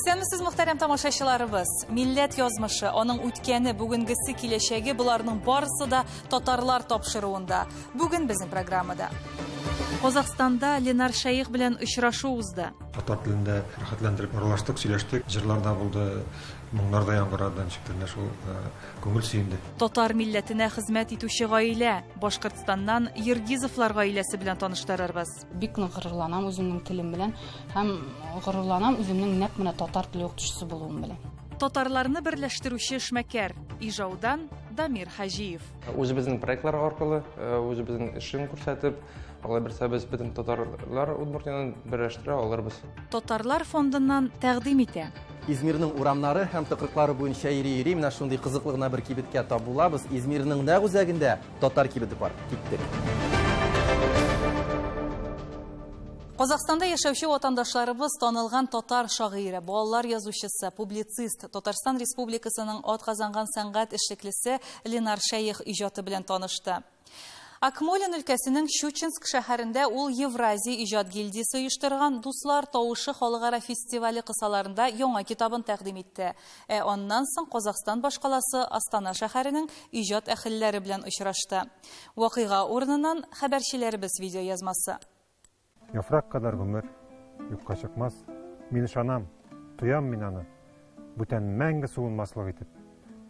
Исәнмесез, мөхтәрәм тамашачыларыбыз. Милләт язмышы, аның үткәне, бүгенгесе, киләчәге, буларның барысы да татарлар тапшыруында. Бүген безнең программада. Казакстанда Ленар Шәйх белән очрашу узды. Татар телендә рәхәтләндереп аралаштык, сөйләштек. Җырларда булды, моңнарда яңгырады, ничектер шул күңел сөенде. Татар милләтенә хезмәт итүче гаилә, Башкортстаннан Ергизовлар гаиләсе белән таныштырырбыз. Бик горурланам үземнең телем белән һәм горурланам үземнең нәкъ менә татар теле укытучысы булуым белән. Татарларны берләштерүче эшмәкәр Ижаудан Дамир Хаҗиев. Үзебезнең проектлар аркылы, үзебезнең эшен күрсәтеп, алай берсә без бөтен татарлар Удмуртияны берләштерә алырбыз. Татарлар фондыннан тәкъдим итә. Измирның урамнары һәм тыкрыклары буенча йөри менә шундый кызыклы гына бер кибеткә тап булабыз. Измирның нәкъ үзәгендә татар кибете бар. Киттек. Казакстанда яшәүче ватандашларыбыз танылган татар шагыйре, балалар язучысы, публицист, Татарстан Республикасының атказанган сәнгать эшлеклесе Ленар Шәйх иҗаты белән танышты. Акмолин өлкәсенең Щучинск шәһәрендә ул Евразия иҗат гильдиясе оештырган Дуслар тавышы халыкара фестивале кысаларында яңа китабын тәкъдим итте. Аннан соң Казакстан башкаласы Астана шәһәренең иҗат әһелләре белән очрашты. Вакыйга урыныннан хәбәрчеләребез видео язмасы. Яфрак кадәр гомер, юкка чыкмас. Мин ышанам, туям мин аны. Бүтән мәңге суынмаслык итеп,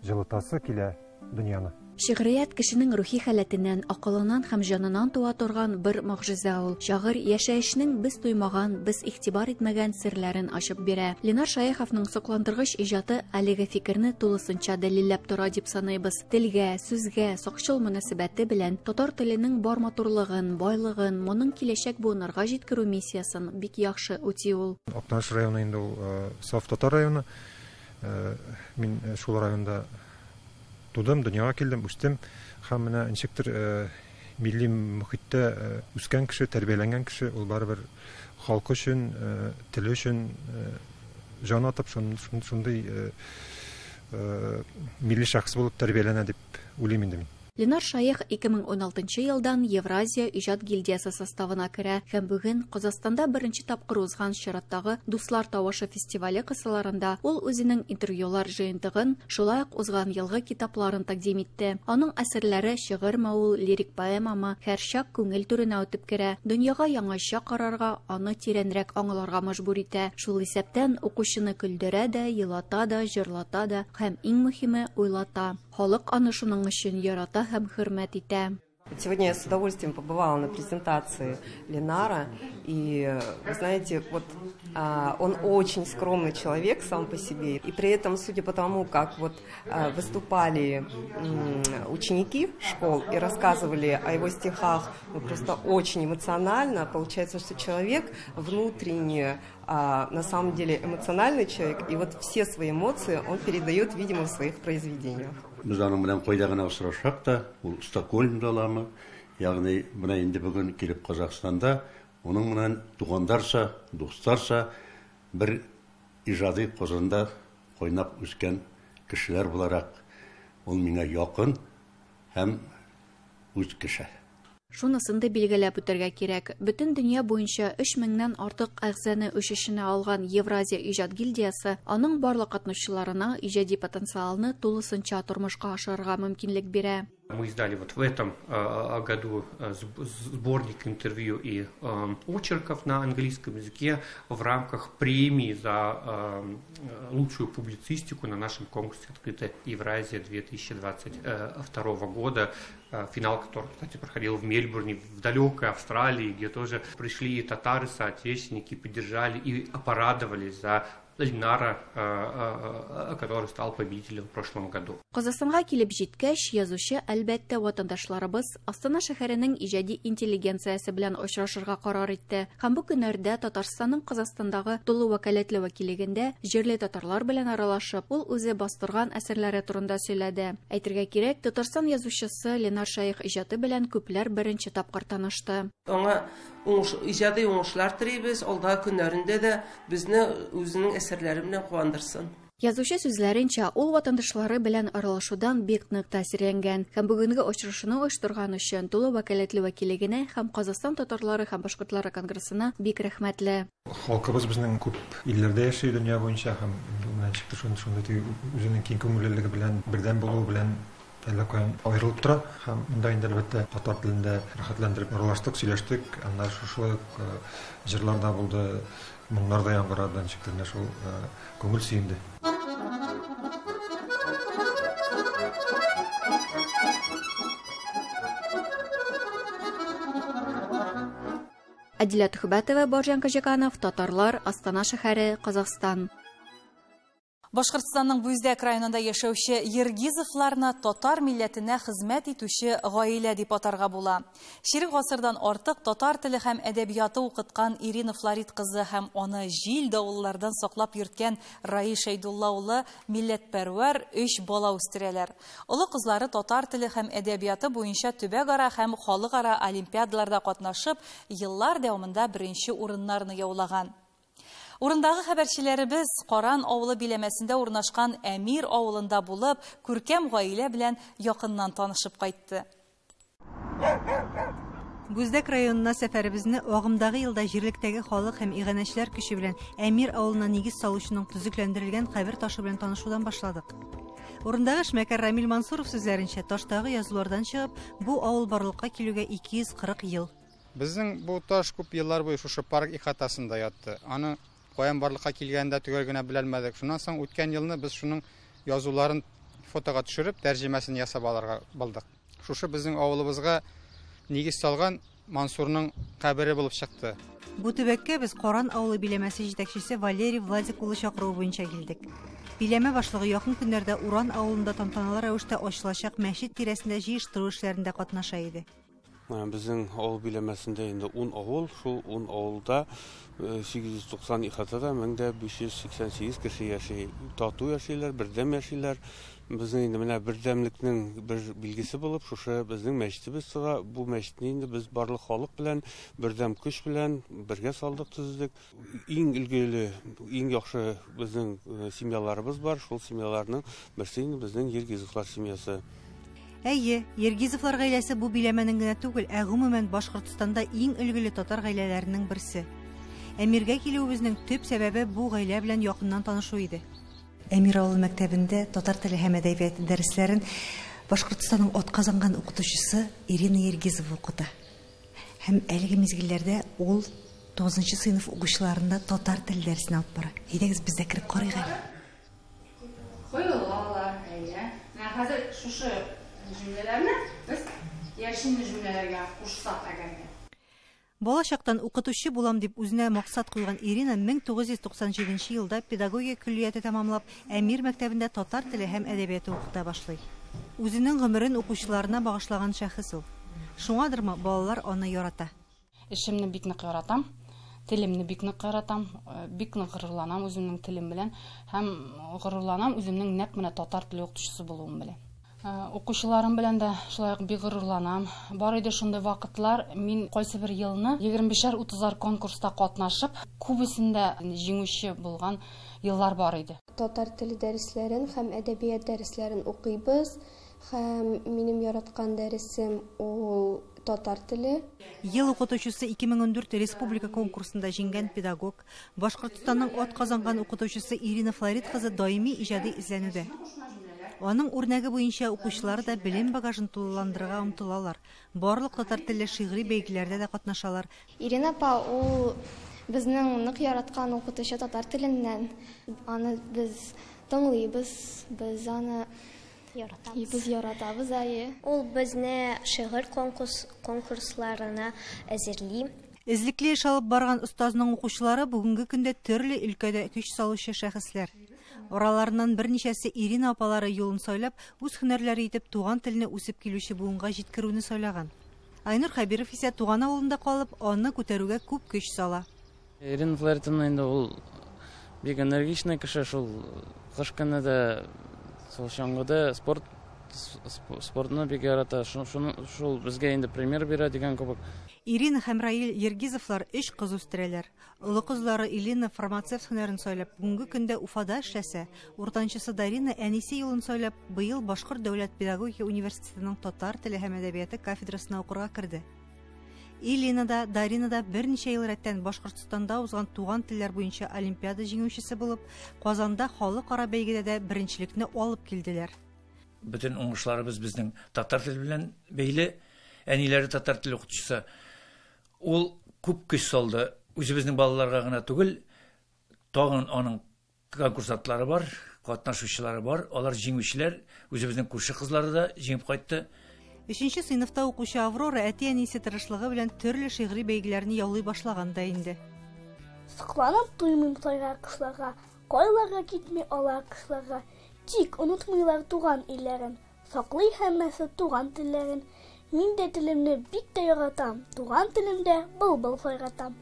җылытасы килә дөньяны. Шигърият кешенең рухи халәтеннән, акылыннан һәм җанынан туа торган бер могҗиза ул. Шагыйрь яшәешнең без туймаган, без игътибар итмәгән серләрен ачып бирә. Ленар Шәйховның сокландыргыч иҗаты әлеге фикерне тулысынча дәлилләп тора дип саныйбыз. Телгә, сүзгә, сакчыл мөнәсәбәте белән татар теленең бар матурлыгын, байлыгын, моның киләчәк буыннарга җиткерү миссиясын бик яхшы үти ул. Акташ районы инде ул саф татар районы. Мин шул районда тудым, дөньяга килдем, үстем, һәм менә ничектер милли мөхиттә үскән кеше, тәрбияләнгән кеше, ул барыбер халкы өчен, теле өчен җан атып, шундый милли шәхес булып тәрбияләнә дип уйлыйм инде мин. Ленар Шәйх 2016 елдан Евразия иҗат гильдиясе составына керә һәм бүген Казакстанда беренче тапкыр узган чираттагы Дуслар тавышы фестивале кысаларында ул үзенең интервьюлар җыентыгын, шулай ук узган елгы китапларын тәкъдим итте. Аның әсәрләре шигырьме ул, лирик поэмамы, һәр чак күңел түренә үтеп керә. Дөньяга яңача карарга, аны тирәнрәк аңларга мәҗбүр итә. Шул исәптән укучыны көлдерә дә, елата да, җырлата да һәм иң мөһиме уйлата. Халык аны шуның өчен ярата һәм хөрмәт итә. Сегодня я с удовольствием побывала на презентации Ленара, и, вы знаете, вот он очень скромный человек сам по себе, и при этом, судя по тому, как вот выступали ученики школ и рассказывали о его стихах, ну, просто очень эмоционально, получается, что человек внутренне, на самом деле эмоциональный человек, и вот все свои эмоции он передает, видимо, в своих произведениях. Biz aның белән кайда гына очрашсак та, ул Стокгольмда аламы, ягъни менә инде бүген килеп Казакстанда, уның белән тугандарча, дусларча бер иҗади казанда кайнап үскән кешеләр буларак, ул миңа якын һәм үз кеше. Шунысын да билгеләп үтәргә кирәк. Бөтен дөнья буенча 3000ннән артык әгъзаны үз эшенә алган Евразия иҗат гильдиясе аның барлык катнашчыларына иҗади потенциалны тулысынча тормышка ашырырга мөмкинлек бирә. Мы издали вот в этом году сборник интервью и очерков на английском языке в рамках премии за лучшую публицистику на нашем конкурсе «Открытая Евразия» 2022 года, финал которого, кстати, проходил в Мельбурне, в далекой Австралии, где тоже пришли татары, соотечественники, поддержали и порадовались за Ленара, который стал победителем в прошлом году. Казакстанга килеп җиткәч, язучы әлбәттә ватандашларыбыз Астана шәһәренең иҗади интеллигенциясе белән очрашырга карар итте. Һәм бу көннәрдә Татарстанның Казакстандагы тулы вәкаләтле вәкиллегендә җирле татарлар белән аралашып, ул үзе бастырган әсәрләре турында сөйләде. Әйтергә кирәк, Татарстан язучысы Ленар Шәйх иҗаты белән күпләр беренче тапкыр танышты. Аңа иҗади уңышлар телибез, алда көннәрендә дә безне үзенең әсәрләре белән куандырсын. Язучы сүзләренчә, ул ватандашлары белән аралашудан бик нык тәэсирләнгән һәм бүгенге очрашуны оештырган өчен тулы вәкаләтле вәкиллегенә һәм Казакстан татарлары һәм башкортлары конгрессына бик рәхмәтле. Халкыбыз безнең күп илләрдә яши дөнья буенча һәм шундый үзенең киң күңеллелеге белән бердәм булуы белән әллә каян аерылып тора һәм монда инде әлбәттә татар телендә рәхәтләндереп аралаштык, сөйләштек, аннары шушы җырларда булды, моңнар да яңгырады, ничектер шул күңел сөенде. Адилә Тухбатова, Боржан Кажаканов, Татарлар, Астана шәһәре, Казакстан. Башкортстанның Бүздәк районында яшәүче Ергизовларны татар милләтенә хезмәт итүче гаилә дип атарга була. Ширек гасырдан артык татар теле һәм әдәбияты укыткан Ирина Флорид кызы һәм аны җил давыллардан саклап йөрткән Раиш Әйдулла улы милләтпәрвәр 3 бала үстерәләр. Олы кызлары татар теле һәм әдәбияты буенча төбәк-ара һәм халыкара олимпиадаларда катнашып, еллар дәвамында беренче урыннарны яулаган. Урындагы хәбәрчеләребез Каран авылы биләмәсендә урнашкан Әмир авылында булып, күркәм гаилә белән якыннан танышып кайтты. Бүздәк районына сәфәребезне агымдагы елда җирлектәге халык һәм иганәчләр көче белән Әмир авылына нигез салучының төзекләндерелгән кабер ташы белән танышудан башладык. Урындагы эшмәкәр Рамил Мансуров сүзләренчә, таштагы язулардан чыгып, бу авыл барлыкка килүгә 240 ел. Безнең бу таш күп еллар буе шушы парк ихатасында ятты. Аны каян барлыкка килгәндә түгел генә беләлмәдек. Шуннан соң үткән елны без шуның язуларын фотога төшереп, тәрҗемәсен ясап алырга булдык. Шушы безнең авылыбызга нигез салган Мансурның кабере булып чыкты. Бу төбәккә без Каран авылы биләмәсе җитәкчесе Валерий Владик улы чакыруы буенча килдек. Биләмә башлыгы якын көннәрдә Уран авылында тантаналы рәвештә ачылачак мәчет тирәсендә җыештыру эшләрендә катнаша иде. Безнең авыл биләмәсендә инде 10 авыл, шул 10 авылда 890 ихатада 1588 кеше яши. Тату яшиләр, бердәм яшиләр. Безнең инде менә бердәмлекнең бер билгесе булып, шушы безнең мәчетебез тора. Бу мәчетне инде без барлык халык белән, бердәм көч белән бергә салдык, төздек. Иң илгеле, иң яхшы безнең семьяларыбыз бар. Шул семьяларның берсе инде безнең Ергизовлар семьясы. Әйе, Ергизовлар гаиләсе бу биләмәнең генә түгел, ә гомумән Башкортстанда иң өлгеле татар гаиләләренең берсе. Әмиргә килүебезнең төп сәбәбе бу гаилә белән якыннан танышу иде. Әмир авыл мәктәбендә татар теле һәм әдәбияты дәресләрен Башкортстанның атказанган укытучысы Ирина Ергизова укыта. Һәм әлеге мизгелләрдә ул 9нчы сыйныф укучыларында татар теле дәресен алып бара. Әйдәгез бездә кереп карыйк әле. Куйылалар, әйе. Хәзер шушы җөмләләрне без яшенле җөмләләргә кушсак әгәргә. Балачактан укытучы булам дип үзенә максат куйган Ирина 1997 елда педагогия көллияте тәмамлап, Әмир мәктәбендә татар теле һәм әдәбияты укыта башлый. Үзенең гомерен укучыларына багышлаган шәхес ул. Шуңадырмы балалар аны ярата? Эшемне бик нык яратам, телемне бик нык яратам, бик нык горурланам үземнең телем белән һәм горурланам үземнең нәкъ менә татар теле укытучысы булуым белән. Укучыларым белән дә шулай бик горурланам. Бар иде шундый вакытлар, мин кайсы бер елны 25-30 конкурста катнашып, күбесендә җиңүче булган еллар бар иде. Татар теле дәресләрен һәм әдәбият дәресләрен укыйбыз, һәм минем яраткан дәресем ул татар теле. Ел укытучысы 2014 республика конкурсында җиңгән педагог, Башкортстанның атказанган укытучысы Ирина Флорид кызы даими иҗади эзләнүдә. Аның үрнәге буенча укучылар да белем багажын тулыландырырга омтылалар. Барлык татар телле шигъри бәйгеләрдә дә катнашалар. Ирина апа ул безнең нык яраткан укытучы татар теленнән. Аны без тыңлыйбыз, без аны яратабыз әйе. Ул безне шигырь конкурсларына әзерли. Эзлекле эш алып барган остазның укучылары бүгенге көндә төрле өлкәдә көч салучы шәхесләр. Ораларыннан берничәсе Ирина апалары юлын сайлап, үз һөнәрләре итеп туган телне үсеп килүче буынга җиткерүне сайлаган. Айнур Хәбиров исә туган авылында калып, аны күтәрүгә күп көч сала. Ирина Флоридовна инде ул бик энергичный кеше, шул кыш көнендә, шул чаңгыда спорт спортны бик ярата. Шул безгә инде пример бирә дигән кебек. Ирина һәм Раил Ергизовлар 3 кыз үстерәләр. Олы кызлары Илина фармацевт һөнәрен сайлап, бүгенге көндә Уфада эшләсә, уртанчысы Дарина әнисе юлын сайлап, быел Башкорт дәүләт педагогика университетының татар теле һәм әдәбияты кафедрасына укырга керде. Илина да, Дарина да берничә ел рәттән Башкортстанда узган туган телләр буенча олимпиада җиңүчесе булып, Казанда халыкара бәйгедә дә беренчелекне алып килделәр. Bütün уңышларыбыз безнең татар теле белән бәйле. Әниләре татар теле укытучысы. Ул күп көч салды. Үзебезнең балаларга гына түгел, тагын аның конкурсантлары бар, катнашучылары бар. Алар җиңүчеләр, үзебезнең күрше кызлары да җиңеп кайтты. 3нче сыйныфта укучы Аврора әти-әнисе тырышлыгы белән төрле шигъри бәйгеләрне яулый башлаган да инде. Сокланып туймыйм тайга кышларга, кайларга китми ала кышларга. Тик онытмыйлар туган илләрен, саклый һәммәсе туган телләрен. Мин дә телемне бик тә яратам, туган телемдә былбыл сайратам.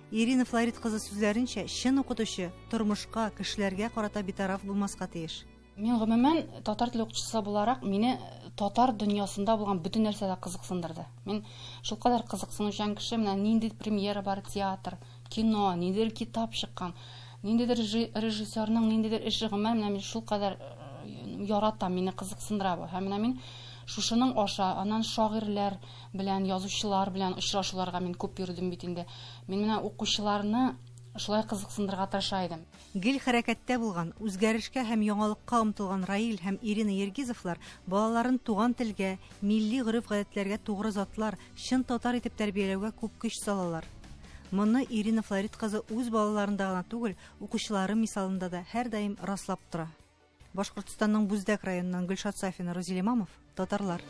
Ирина Флорид кызы сүзләренчә, чын укытучы тормышка, кешеләргә карата битараф булмаска тиеш. Мин гомумән татар теле укытучысы буларак, мине татар дөньясында булган бүтән нәрсәгә кызыксындырды. Мин шулкадәр кызыксынучан кеше, менә нинди премьера бар, театр, кино, ниндидер китап чыккан, ниндидер режиссерның ниндидер эше гомумән менә мин шулкадәр яратам, мине кызыксындыра бу. Һәм менә мин шушының аша, анан шагыйрьләр белән, язучылар белән очрашуларга мин күп йөрдем бит инде. Мин менә укучыларны шулай кызыксындырырга тырыша идем. Гел хәрәкәттә булган, үзгәрешкә һәм яңалыкка омтылган Раил һәм Ирина Ергизовлар балаларын туган телгә, милли гореф-гадәтләргә тугры затлар, чын татар итеп тәрбияләүгә күп көч салалар. Моны Ирина Флорид кызы үз балаларында гына түгел, укучылары мисалында да һәр даим раслап тора. Башкортстанның Бүздәк районыннан Гөлшат Сафина, Розил Имамов, татарлар.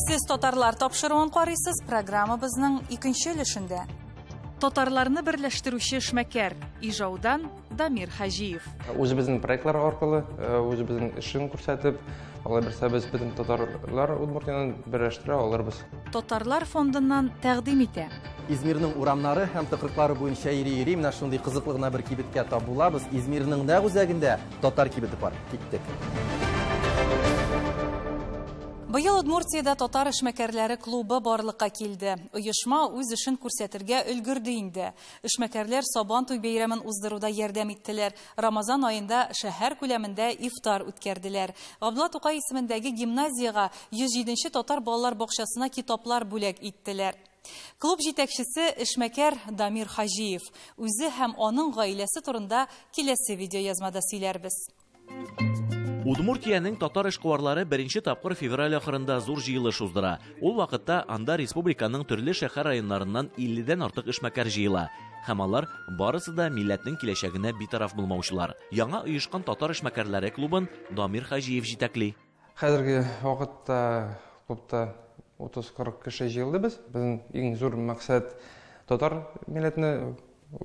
Сез татарлар тапшыруын карыйсыз, программабызның икенче өлешендә. Татарларны берләштерүче эшмәкәр, Ижаудан Дамир Хаҗиев. Үзебезнең проектлар аркылы, үзебезнең эшен күрсәтеп, алай берсә без бөтен татарлар Удмуртияны берләштерә алырбыз. Татарлар фондыннан тәкъдим итә. Измирның урамнары һәм тыкрыклары буенча йөри-йөри менә шундый кызыклы гына бер кибеткә тап булабыз. Измирның нәкъ үзәгендә татар кибете бар. Киттек. Быел Удмуртиядә татар эшмәкәрләре клубы барлыкка килде. Оешма үз эшен күрсәтергә өлгерде инде. Эшмәкәрләр Сабан туй бәйрәмен уздыруда ярдәм иттеләр. Рамазан аенда шәһәр күләмендә ифтар үткәрделәр. Габдулла Тукай исемендәге гимназиягә 107нче татар балалар бакчасына китаплар бүләк иттеләр. Клуб җитәкчесе эшмәкәр Дамир Хаҗиев үзе һәм аның гаиләсе турында киләсе видеоязмада сөйләрбез. Удмуртиянең татар эшкуарлары беренче тапкыр февраль ахырында зур җыелыш уздыра. Ул вакытта анда республиканың төрле шәһәр районнарыннан 50дән артык эшмәкәр җыела. Һәм алар барысы да милләтнең киләчәгенә битараф булмаучылар. Яңа оешкан татар эшмәкәрләре клубын Дамир Хаҗиев җитәкли. Хәзерге вакытта клубта 30-40 кеше җыелды без. Безнең иң зур максат татар милләтне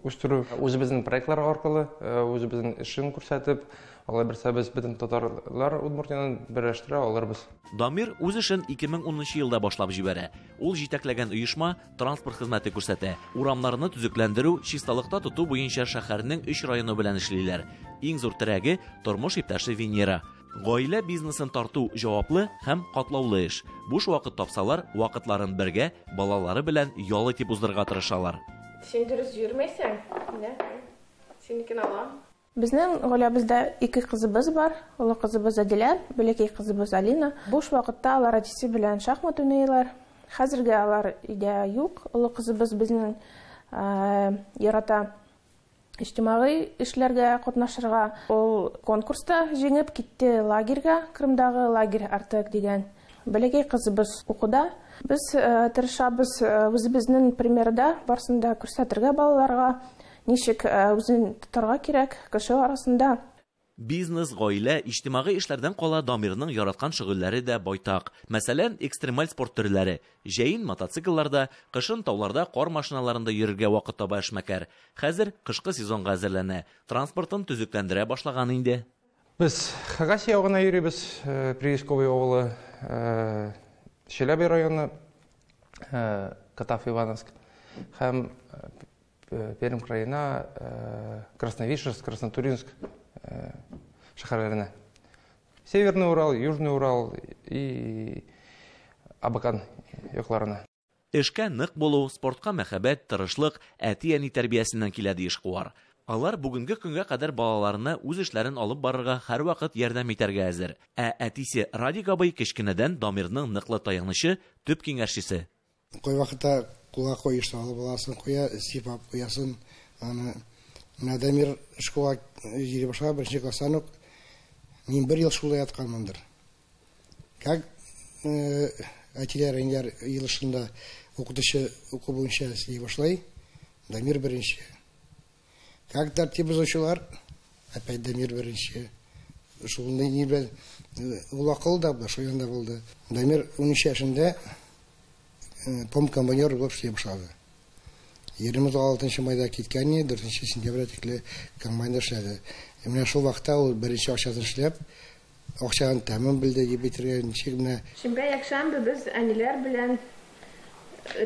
үстерү. Үзебезнең проектлар аркылы, үзебезнең эшен күрсәтеп, алай берсә без бөтен татарлар Удмуртияны берләштерә алырбыз. Дамир үз эшен 2010 елда башлап җибәрә. Ул җитәкләгән оешма транспорт хезмәте күрсәтә. Урамнарны төзекләндерү, чисталыкта тоту буенча шәһәрнең 3 районы белән эшлиләр. Иң зур терәге тормыш иптәше Венера. Гаилә бизнесын тарту җаваплы һәм катлаулы эш. Буш вакыт тапсалар, вакытларын бергә балалары белән ял итеп уздырырга тырышалар. Син дөрес йөрмәсәң, синекен алам. Безнең гаиләбездә 2 кызыбыз бар. Олы кызыбыз Адилә, бәләкәй кызыбыз Алина. Буш вакытта алар әтисе белән шахмат уйныйлар. Хәзергә алар идә юк. Олы кызыбыз безнең ярата иҗтимагый эшләргә катнашырга. Ул конкурста җиңеп китте лагерьгә, Крымдагы лагерь Артек дигән. Бәләкәй кызыбыз укуда. Без тырышабыз үзебезнең примерда барсында күрсәтергә балаларга. Ничек үзен тотарга кирәк кеше арасында. Бизнес, гаилә, иҗтимагый эшләрдән кала Дамирның яраткан шөгыльләре дә байтак. Мәсәлән, экстремаль спорт төрләре. Җәен мотоциклларда, кышын тауларда кар машиналарында йөрергә вакыт таба эшмәкәр. Хәзер кышкы сезонга әзерләнә. Транспортын төзекләндерә башлаган инде. Без Хагаси ягына йөрибез, Приисковый авылы, Челәбе районы, Катав-Ивановск һәм Пермь краена, Красновишерск, Краснотуринск шәһәрләренә. Северный Урал, Южный Урал и Абакан якларына. Эшкә нык булу, спортка мәхәббәт, тырышлык, әти-әни тәрбиясеннән килә еш куар. Алар бүгенге көнгә кадәр балаларына үз эшләрен алып барырга һәрвакыт ярдәм итәргә әзер. Әтисе Радик абый кечкенәдән Дамирның ныклы таянычы, төп киңәшчесе. Кой вакытта кулга коеш салып аласың, куя сипап куясын. Аны Дамир школа җире башка беренче класстан ук мин 1 ел шулай ятканмындыр. Как әтиләр елышында укытучы уку буенча эшли башлай, Дамир беренче. Как тәртип бозучылар, опять Дамир беренче. Шулай ни белән ул акылда булды, шул янда булды. Дамир 13 яшендә помкомбайнер булып эшли башлады. 26 майда киткән, 4 сентябрьдә тикле комбайнда эшләде. Менә шул вакытта ул беренче акчасын эшләп, акчаның тәмен белде дип әйтергә ничек менә. Шимбә якшәмбе без әниләр белән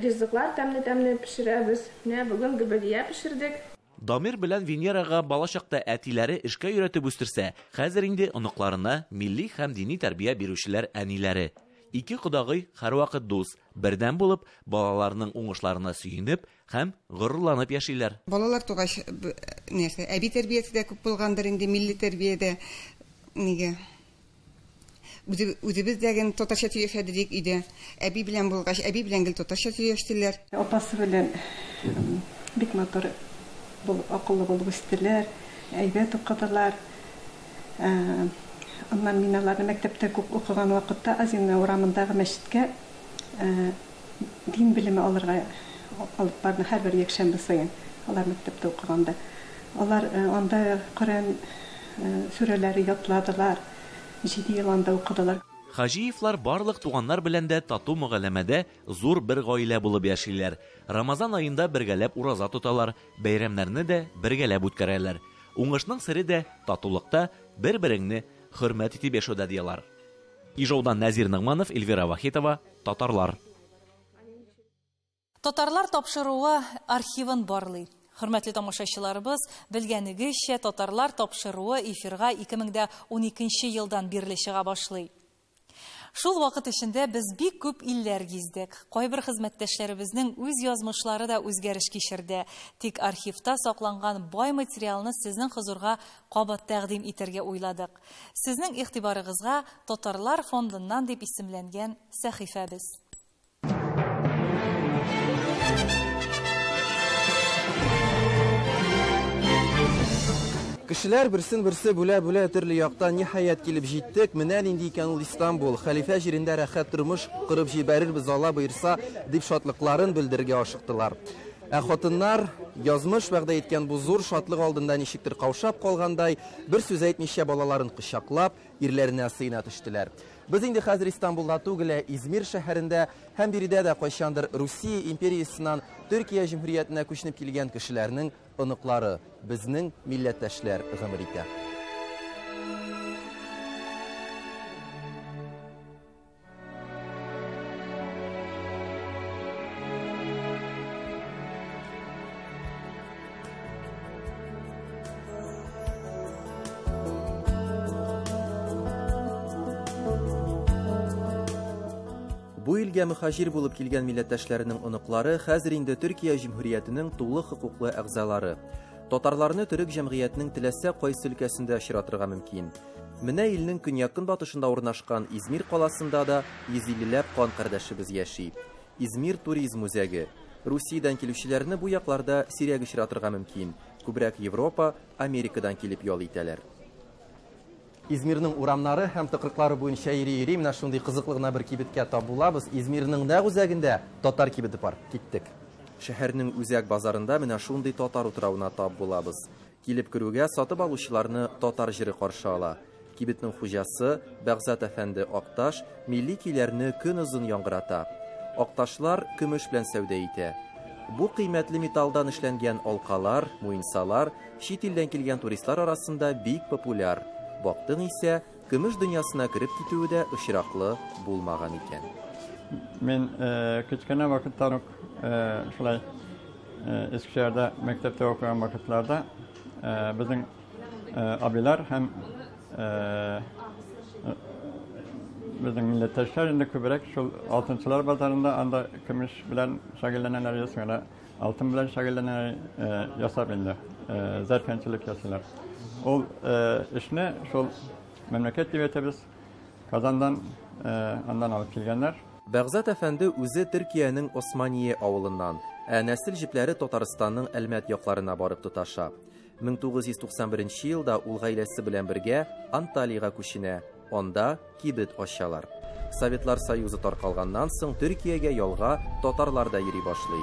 ризыклар тәмле пешерәбез. Менә бүген гөбәдия пешердек. Дамир белән Венерага балачакта әтиләре эшкә өйрәтеп үстерсә, хәзер инде оныкларына милли һәм дини тәрбия бирүчеләр әниләре. Ике кодагый һәрвакыт дус, бердәм булып, балаларының уңышларына сөенеп һәм горурланып яшиләр. Балалар тугач нәрсә, әби тәрбиясе дә күп булгандыр инде, милли тәрбиядә. Нигә? Үзебез дәген татарча сөйләшәдек иде. Әби белән булгач, әби белән гел татарча сөйләштеләр. Апасы белән бик матур булып, акыллы булып үстеләр, әйбәт укыдылар. Аннан мин аларны мәктәптә күп укыган вакытта Азина урамындагы мәчеткә дин билеме алырга алып барды һәрбер якшәмбе сайын. Алар мәктәптә укыганда. Алар анда Коръән сүрәләре ятладылар. 7 ел анда укыдылар. Хаҗиевлар барлык туганнар белән дә тату мөгамәләдә зур бер гаилә булып яшиләр. Рамазан аенда бергәләп ураза тоталар, бәйрәмнәрне дә бергәләп үткәрәләр. Уңышның сыры да татулыкта, бер-береңне хөрмәт итеп яшәүдә диялар. Ижаудан Назир Нагманов, Эльвира Вахитова, Татарлар. Татарлар тапшыруы архивын барлый. Хөрмәтле тамашачыларыбыз, белгәнегезчә, татарлар тапшыруы эфирга 2012 елдан бирле чыга башлый. Шул вакыт эчендә без бик күп илләр гиздек. Кайбер хезмәттәшләребезнең үз язмышлары да үзгәреш кичерде. Тик архивта сакланган бай материалны сезнең хозурга кабат тәкъдим итәргә уйладык. Сезнең игътибарыгызга Татарлар фондыннан дип исемләнгән сәхифәбез. Кешеләр берсен-берсе бүлә-бүлә төрле яктан ниһаять килеп җиттек. Менә нинди икән ул Истанбул. Хәлифә җирендә рәхәт тормыш кырып җибәрербез, Алла боерса, дип шатлыкларын белдергә ашыктылар. Хатыннар язмыш вәгъдә иткән бу зур шатлык алдында ничектер каушап калгандай, бер сүз әйтмичә балаларын кочаклап, ирләренә сыйна төштеләр. Без инде хәзер Истанбулда түгел, Измир шәһәрендә һәм биредә дә кайчандыр Русия империясыннан Төркия җумһуриятенә күченеп килгән кешеләрнең оныклары, безнең милләттәшләр гомер итә. Бу илгә мөхаҗир булып килгән милләттәшләренең оныклары хәзер инде Төркия җумһуриятенең тулы хукуклы әгъзалары. Татарларны төрек җәмгыятенең теләсә кайсы өлкәсендә очратырга мөмкин. Менә илнең көньяк-көнбатышында урнашкан Измир каласында да 150ләп кан кардәшебез яши. Измир туризм үзәге. Русиядән килүчеләрне бу якларда сирәк очратырга мөмкин. Күбрәк Европа, Америкадан килеп ял итәләр. Измирның урамнары һәм тыкрыклары буенча йөри-йөри, менә шундый кызыклы гына бер кибеткә тап булабыз. Измирның нәкъ үзәгендә татар кибете бар. Киттек. Шәһәрнең үзәк базарында менә шундый татар утравына тап булабыз. Килеп керүгә сатып алучыларны татар җыры каршы ала. Кибетнең хуҗасы Бәгъзәт әфәнде Акташ милли көйләрне көн узын яңгырата. Акташлар көмеш белән сәүдә итә. Бу кыйммәтле металлдан эшләнгән алкалар, муенсалар чит илдән килгән туристлар арасында бик популяр. Бактың исә, көмеш дөньясына кирип китүе дә очраклы булмаган икән. Мен кечкенә вакыттан ук шулай Eskişehir'дә мәктәптә укыган вакытларда безнең абилар һәм Bizim millettaşlar indi köbürek şul altınçılar bazarında anda kümüş bilen şagillenenler yasına altın bilen şagillenenler yasap indi. Zerfençilik yasılar. Ol işine şul memleket devletimiz Kazandan andan alıp kelgenler. Бағзат әфәнде үзе Төркиянең Османие авылыннан, нәсел җипләре Татарстанның Әлмәт якларына барып тоташа. 1991 елда ул гаиләсе белән бергә Анталиягә күченә. Анда кибет ачалар. Советлар Союзы таркалганнан соң Төркиягә ялга татарлар да йөри башлый.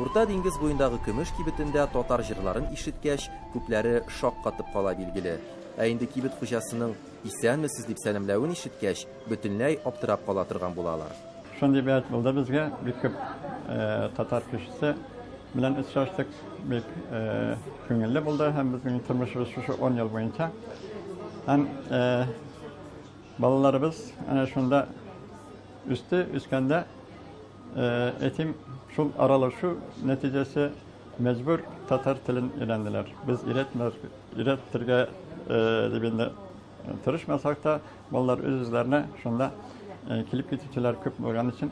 Урта диңгез буендагы көмеш кибетендә татар җырларын ишеткәч, күпләре шаккатып кала билгеле. Ә инде кибет хуҗасының исәнмесез дип сәламләвен ишеткәч, бөтенләй аптырап кала торган булалар. Шундый бәйт булды безгә, бик күп татар кешесе белән очраштык, бик күңелле булды һәм безнең тормышыбыз шушы 10 ел буенча. Һәм балаларыбыз әнә шунда үскәндә этим шул аралашу нәтиҗәсе мәҗбүр татар телен өйрәнделәр. Без өйрәтергә dibinde tırışmasak da ballar özlerine şunda kilip gitişçiler köp olgan için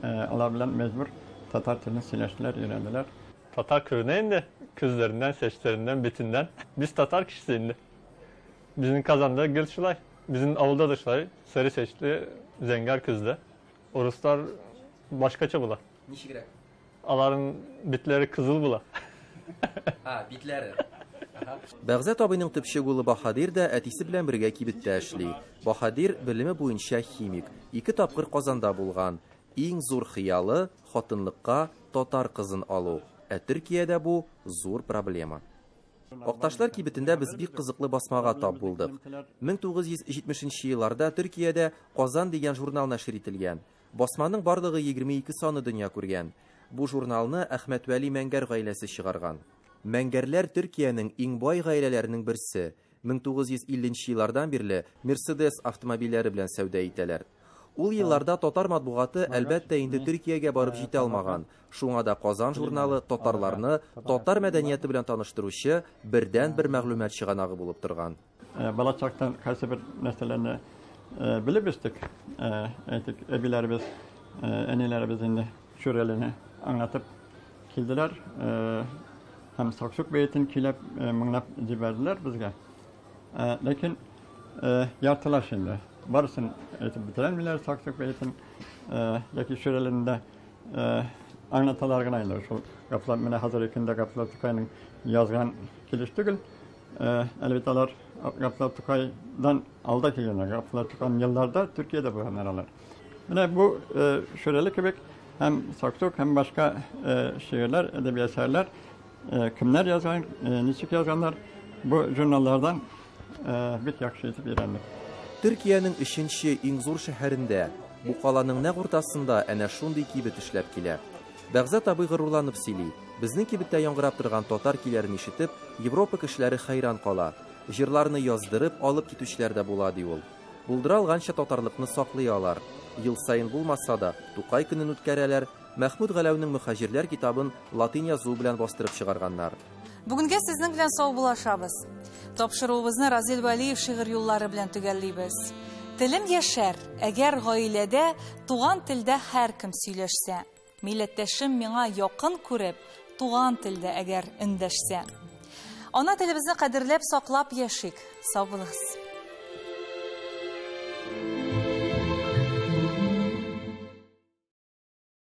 alabilen mecbur Tatar tilini sileştiler, öğrendiler. Tatar köyüne indi. Kızlarından, seçlerinden, bitinden. Biz Tatar kişisi indi. Bizim kazandığı Gülçulay. Bizim avulda da şulay. Sarı seçli, zengar kızdı. Oruslar başkaça bula. Nişigirek? Aların bitleri kızıl bula. Ha, bitleri. Бағзат абыйның төпчек улы Баһадир да әтисе белән бергә кибеттә эшли. Баһадир белеме буенча химик. 2 тапкыр Казанда булган. Иң зур хыялы хатынлыкка татар кызын алу. Ә Төркиядә бу зур проблема. Акташлар кибетендә без бик кызыклы басмага тап булдык. 1970 елларда Төркиядә Казан дигән журнал нәшер ителгән. Басманың барлыгы 22 саны дөнья күргән. Бу журналны Әхмәт Вәли Мәңгәр гаиләсе чыгарган. Мәңгәрләр Төркиянең иң бай гаиләләренең берсе. 1950 еллардан бирле Mercedes автомобильләре белән сәүдә итәләр. Ул елларда татар матбугаты әлбәттә инде Төркиягә барып җитә алмаган. Шуңа да Казан журналы татарларны татар мәдәнияте белән таныштыручы бердән-бер мәгълүмат чыганагы булып торган. Бала чактан кайсы бер нәрсәләрне белеп үстек. Әйтик, әбиләребез, әниләребез инде шүрәлене аңлатып килделәр. Hem saksuk beytin kilep mınglap ciberdiler bizge. Lakin yartılar şimdi. Barısın bitirenmiler saksuk beytin. Lakin şörelerinde anlatalar gınaylar. Şu kapılar mene hazır ekinde kapılar tıkayının yazgan kiliştügül. Elbetalar kapılar tıkaydan alda kilgenler. Kapılar tıkan yıllarda Türkiye'de bu hemeralar. Yine bu şöreli köpek hem saksuk hem başka şiirler, edebi eserler kimler yazan, niçik yazanlar bu jurnallardan bit yaxşı etib öyrəndik. Төркиянең 3нче иң зур шәһәрендә, бу каланың нәкъ уртасында әнә шундый кибет эшләп килә. Бәгъзат абый горурланып сөйли. Безнең кибеттә яңгырап торган татар көйләрен ишетеп, Европа кешеләре хайран кала. Җырларны яздырып алып китүчеләр дә була ди ул. Булдыра алганча татарлыкны саклый алар. Ел сайын булмаса да, Тукай көнен үткәрәләр. Мәхмүд Галәүнең Мөхаҗирләр китабын латин язу белән бастырып чыгарганнар. Бүгенгә сезнең белән сау булашабыз. Тапшыруыбызны Разил Вәлиев шигырь юллары белән төгәллибез. Телем яшәр, әгәр гаиләдә туган телдә һәркем сөйләшсә. Милләттәшем миңа якын күреп, туган телдә әгәр эндәшсә. Ана телебезне кадерләп саклап яшик. Сау булыгыз.